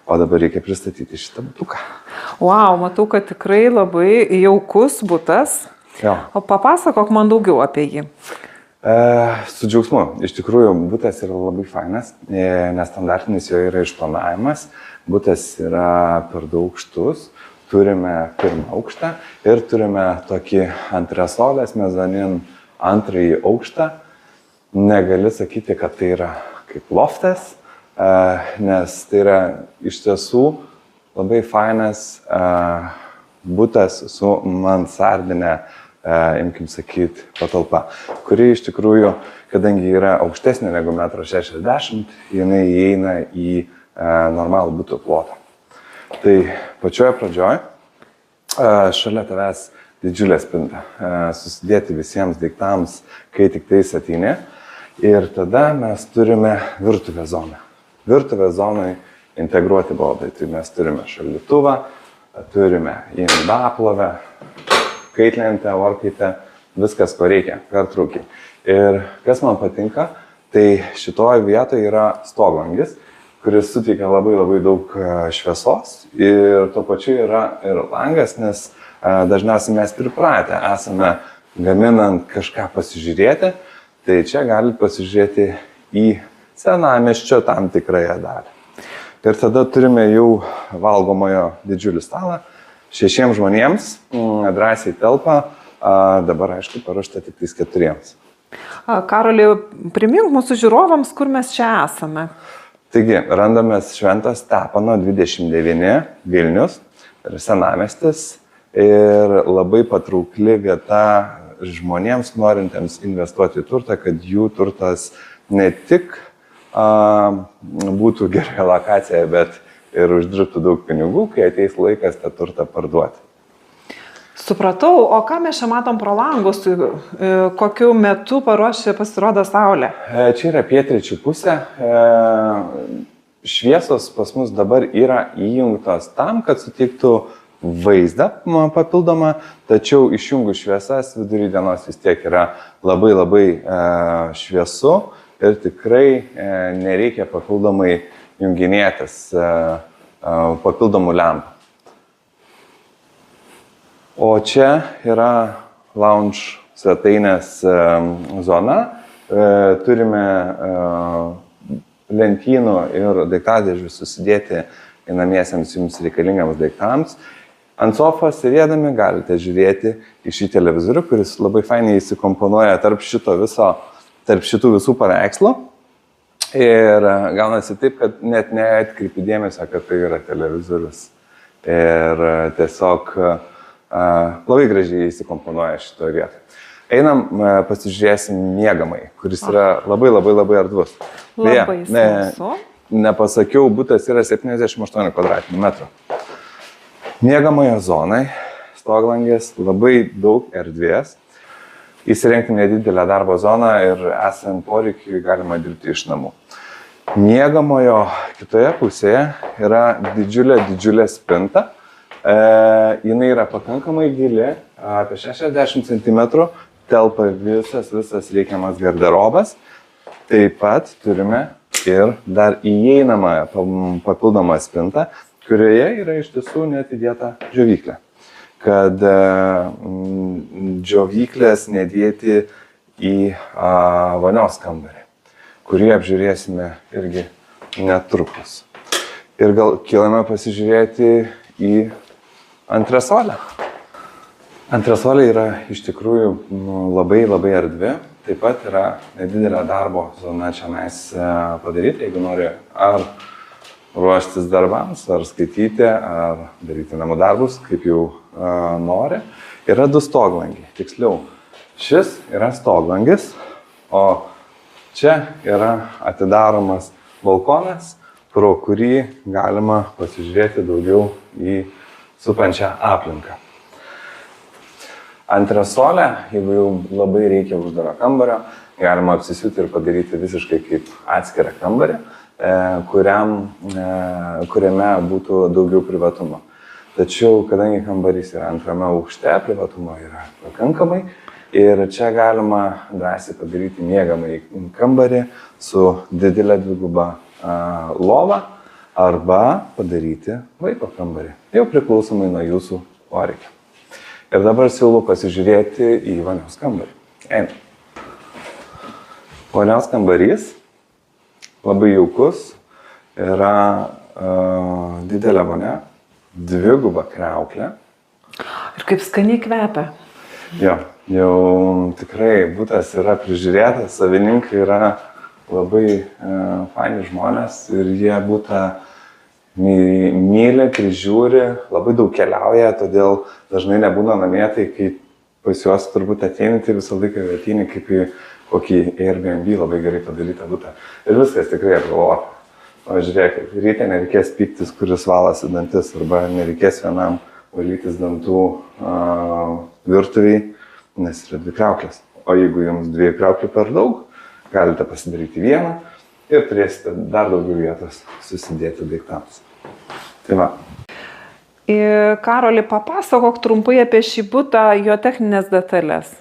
O dabar reikia pristatyti šitą butuką. Wow, matau, kad tikrai labai jaukus butas. Jo. O papasakok man daugiau apie jį. Su džiaugsmu. Iš tikrųjų, butas yra labai fainas, nestandartinis jo yra išplanavimas. Butas yra per daug aukštus. Turime pirmą aukštą ir turime tokį antresolės mezanin antrąjį aukštą. Negali sakyti, kad tai yra kaip loftas, nes tai yra iš tiesų labai fainas butas su mansardinė, imkim sakyti, patalpa, kuri iš tikrųjų, kadangi yra aukštesnė negu 1,60 m, jinai įeina į normalų buto plotą. Tai pačioje pradžioje šalia tavęs didžiulė spinta, susidėti visiems daiktams, kai tik tais ateini. Ir tada mes turime virtuvės zoną. Virtuvės zonai integruoti baldai. Tai mes turime šaldytuvą, turime indaplovę, kaitlentę, orkaitę, viskas, ko reikia, pertraukiai. Ir kas man patinka, tai šitoje vietoje yra stoglangis, kuris suteikia labai daug šviesos ir tuo pačiu yra ir langas, nes dažniausiai mes pripratę esame gaminant kažką pasižiūrėti, tai čia galite pasižiūrėti į senamiesčio tam tikrąją dalį. Ir tada turime jau valgomojo didžiulį stalą, 6 žmonėms, drąsiai telpa, dabar aišku paruošta tik 4. Karoli, primink mūsų žiūrovams, kur mes čia esame. Taigi, randamės Švento Stepano 29 Vilnius, senamiestis ir labai patraukli vieta žmonėms norintiems investuoti į turtą, kad jų turtas ne tik būtų geroje lokacijoje, bet ir uždirbtų daug pinigų, kai ateis laikas tą turtą parduoti. Supratau, o ką mes čia matom pro langus, kokiu metu pasirodo saulė? Čia yra pietryčių pusė. Šviesos pas mus dabar yra įjungtos tam, kad suteiktų vaizdą papildomą, tačiau išjungus šviesas vidury dienos vis tiek yra labai šviesu ir tikrai nereikia papildomai junginėtis papildomų lempų. O čia yra lounge svetainės zona. Turime lentynų ir daiktadėžių susidėti einamiesiems jums reikalingams daiktams. Ant sofos sėdėdami galite žiūrėti į šį televizorių, kuris labai fainiai įsikomponuoja tarp šitų visų paveikslų. Ir gaunasi taip, kad net neatkreipi dėmesio, kad tai yra televizorius. Ir tiesiog labai gražiai įsikomponuoja šitoje vietoje. Einam, pasižiūrėsim miegamai, kuris yra labai ardvus. Labai smalsu. Nepasakiau, butas yra 78 m². Miegamojo zonai, stoglangės, labai daug erdvės. Įsirengti nedidelę darbo zoną ir esant poreikiui galima dirbti iš namų. Miegamojo kitoje pusėje yra didžiulė spinta. Jinai yra pakankamai gili, apie 60 cm, telpa visas reikiamas garderobas. Taip pat turime ir dar įeinamą papildomą spintą, kurioje yra iš tiesų net įdėta džiovyklė. Kad džiovyklės nedėti į vonios kambarį, kurį apžiūrėsime irgi netrukus. Ir gal kilame pasižiūrėti į antresolę. Antresolė yra iš tikrųjų labai erdvi. Taip pat yra nedidelė darbo zona čia padaryti, jeigu nori ar ruoštis darbams, ar skaityti, ar daryti namų darbus, kaip jau nori. Yra 2 stoglangiai. Tiksliau, šis yra stoglangis, o čia yra atidaromas balkonas, pro kurį galima pasižiūrėti daugiau į supančią aplinką. Antresolė, jeigu jau labai reikia uždaro kambario, galima apsisiūti ir padaryti visiškai kaip atskirą kambarį, kuriame būtų daugiau privatumo. Tačiau, kadangi kambarys yra antrame aukšte, privatumo yra pakankamai ir čia galima drąsiai padaryti miegamąjį kambarį su didelė dviguba lova, arba padaryti vaiko kambarį. Jau priklausomai nuo jūsų poreikio. Ir dabar siūlau pasižiūrėti į vonios kambarį. Einam. Vonios kambarys labai jaukus, yra didelė vonia, dviguba kriauklė. Ir kaip skaniai kvepia. Jo, jau tikrai butas yra prižiūrėtas, savininkai yra labai faini žmonės ir jie butą myli, prižiūri, labai daug keliauja, todėl dažnai nebūna namie, tai kai pas juos turbūt ateini, tai visą laiką ateini kaip į kokį Airbnb labai gerai padarytą butą. Ir viskas tikrai apgalvota. O žiūrėkit, ryte nereikės pyktis, kuris valasi dantis, arba nereikės vienam valytis dantų virtuviai, nes yra 2 kriauklės. O jeigu jums 2 kriauklių per daug, galite pasidaryti vieną ir turėsite dar daugiau vietos susidėti daiktams. Tai va. Karoli, papasakok trumpai apie šį butą, jo techninės detalės.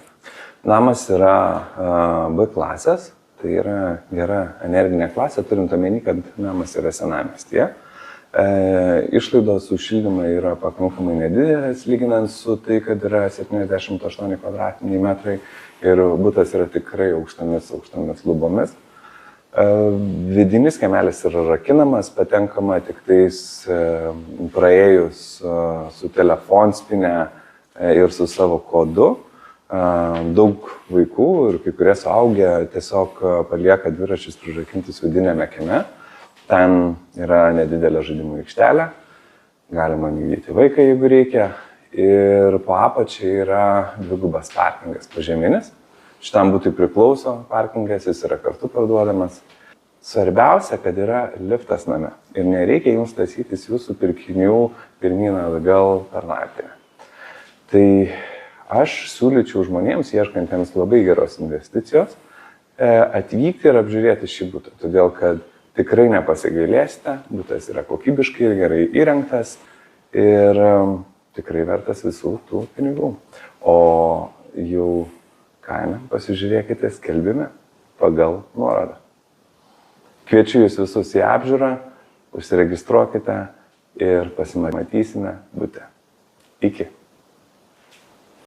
Namas yra B klasės, tai yra gera energinė klasė, turint omeny, kad namas yra senamiestyje. Išlaidos už šildymą yra pakankamai nedidelės, lyginant su tai, kad yra 78 kvadratiniai metrai ir butas yra tikrai aukštomis lubomis. Vidinis kiemelis yra rakinamas, patenkama tik tais praėjus su telefonspine ir su savo kodu. Daug vaikų ir kai kurie suaugę tiesiog palieka dviračius prirakintus vidinėme kieme. Ten yra nedidelė žaidimų aikštelė, galima mylėti vaiką, jeigu reikia. Ir po apačia yra dvigubas parkingas požeminis. Šitam butui priklauso parkingas, jis yra kartu parduodamas. Svarbiausia, kad yra liftas name ir nereikia jums tasytis jūsų pirkinių pirmyn atgal per laiptinę. Tai aš siūlyčiau žmonėms, ieškantiems labai geros investicijos, atvykti ir apžiūrėti šį butą, todėl kad tikrai nepasigailėsite, butas yra kokybiškai ir gerai įrengtas ir tikrai vertas visų tų pinigų. O jau kainą pasižiūrėkite skelbime pagal nuorodą. Kviečiu jūs visus į apžiūrą, užsiregistruokite ir pasimatysime bute. Iki.